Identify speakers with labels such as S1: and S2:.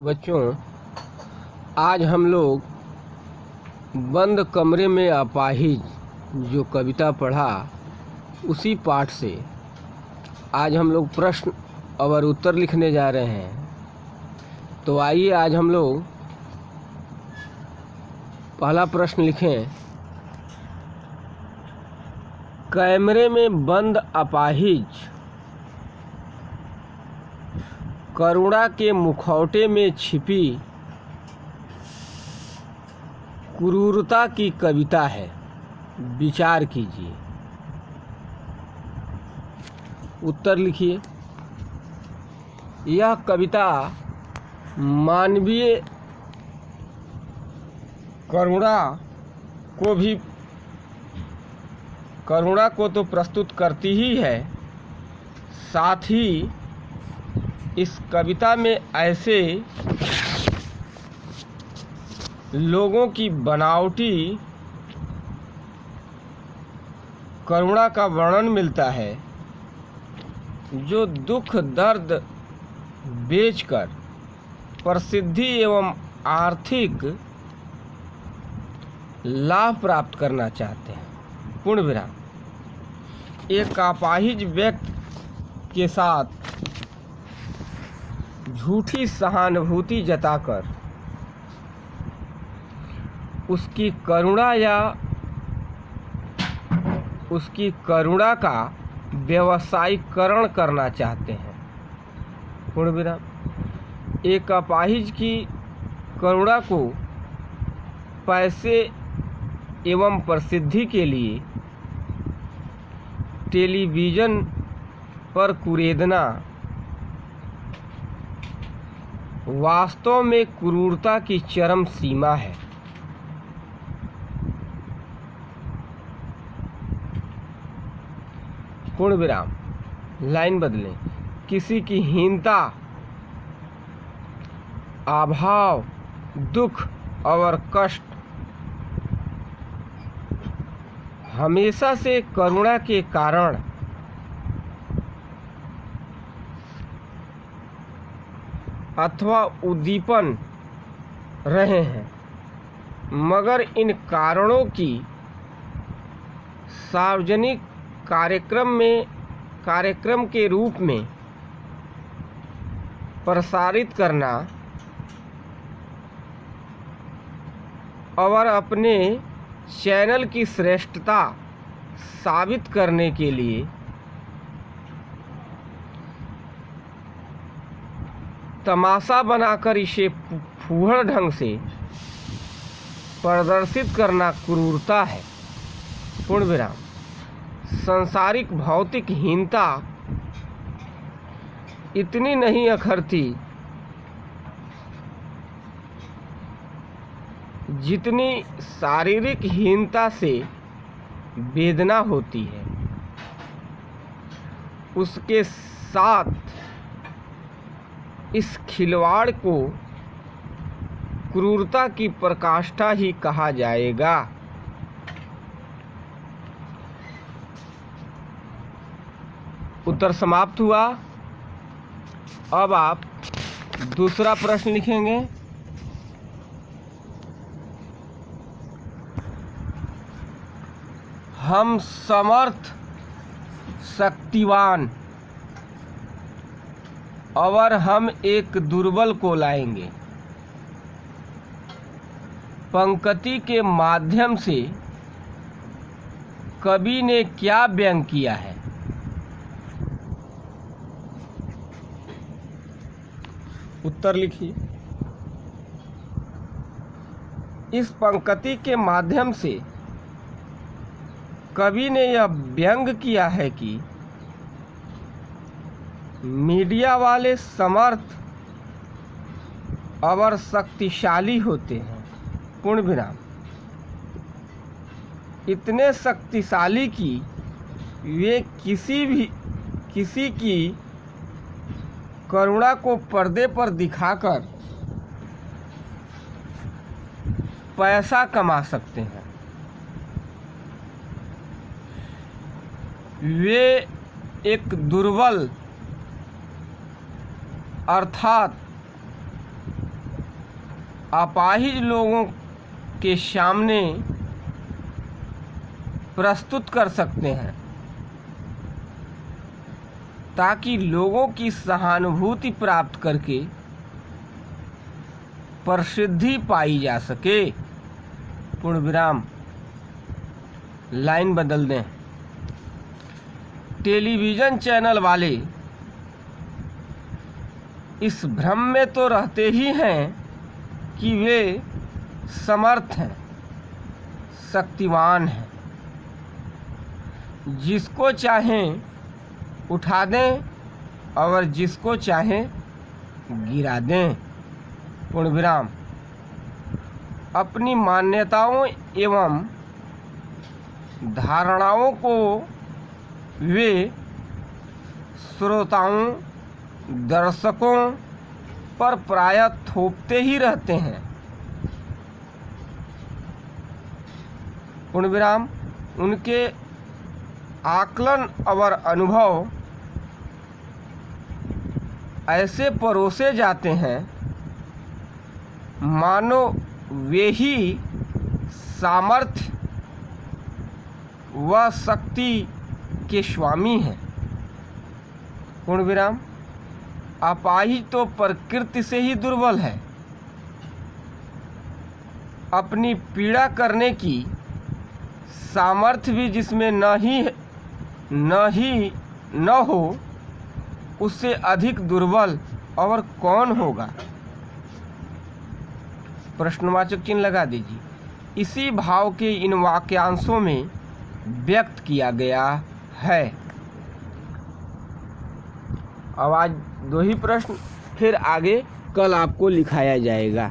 S1: बच्चों, आज हम लोग बंद कमरे में अपाहिज जो कविता पढ़ा उसी पाठ से आज हम लोग प्रश्न और उत्तर लिखने जा रहे हैं। तो आइए आज हम लोग पहला प्रश्न लिखें। कैमरे में बंद अपाहिज करुणा के मुखौटे में छिपी क्रूरता की कविता है, विचार कीजिए। उत्तर लिखिए। यह कविता मानवीय करुणा को तो प्रस्तुत करती ही है, साथ ही इस कविता में ऐसे लोगों की बनावटी करुणा का वर्णन मिलता है जो दुख दर्द बेचकर प्रसिद्धि एवं आर्थिक लाभ प्राप्त करना चाहते हैं। पूर्ण विराम। एक अपाहिज व्यक्ति के साथ झूठी सहानुभूति जताकर उसकी करुणा का व्यवसायीकरण करना चाहते हैं। पूर्ण विराम। एक अपाहिज की करुणा को पैसे एवं प्रसिद्धि के लिए टेलीविज़न पर कुरेदना वास्तव में क्रूरता की चरम सीमा है। पूर्ण विराम। लाइन बदलें। किसी की हीनता, अभाव, दुख और कष्ट हमेशा से करुणा के कारण अथवा उद्दीपन रहे हैं, मगर इन कारणों की सार्वजनिक कार्यक्रम के रूप में प्रसारित करना और अपने चैनल की श्रेष्ठता साबित करने के लिए तमाशा बनाकर इसे फूहड़ ढंग से प्रदर्शित करना क्रूरता है। पूर्ण विराम। सांसारिक भौतिक हीनता इतनी नहीं अखरती जितनी शारीरिक हीनता से वेदना होती है। उसके साथ इस खिलवाड़ को क्रूरता की पराकाष्ठा ही कहा जाएगा। उत्तर समाप्त हुआ। अब आप दूसरा प्रश्न लिखेंगे। हम समर्थ, शक्तिवान और हम एक दुर्बल को लाएंगे। पंक्ति के माध्यम से कवि ने क्या व्यंग किया है? उत्तर लिखिए। इस पंक्ति के माध्यम से कवि ने यह व्यंग किया है कि मीडिया वाले समर्थ और शक्तिशाली होते हैं। पूर्ण विराम। इतने शक्तिशाली कि वे किसी की करुणा को पर्दे पर दिखाकर पैसा कमा सकते हैं। वे एक दुर्बल अर्थात अपाहिज लोगों के सामने प्रस्तुत कर सकते हैं ताकि लोगों की सहानुभूति प्राप्त करके प्रसिद्धि पाई जा सके। पूर्ण विराम। लाइन बदल दें। टेलीविज़न चैनल वाले इस भ्रम में तो रहते ही हैं कि वे समर्थ हैं, शक्तिवान हैं, जिसको चाहें उठा दें और जिसको चाहें गिरा दें। पूर्ण विराम। अपनी मान्यताओं एवं धारणाओं को वे श्रोताओं, दर्शकों पर प्रायः थोपते ही रहते हैं। पूर्ण विराम। उनके आकलन और अनुभव ऐसे परोसे जाते हैं मानो वे ही सामर्थ्य व शक्ति के स्वामी हैं। पूर्ण विराम। अपाहिज तो प्रकृति से ही दुर्बल है। अपनी पीड़ा करने की सामर्थ्य भी जिसमें न हो उससे अधिक दुर्बल और कौन होगा। प्रश्नवाचक चिन्ह लगा दीजिए। इसी भाव के इन वाक्यांशों में व्यक्त किया गया है। अब आज 2 ही प्रश्न, फिर आगे कल आपको लिखाया जाएगा।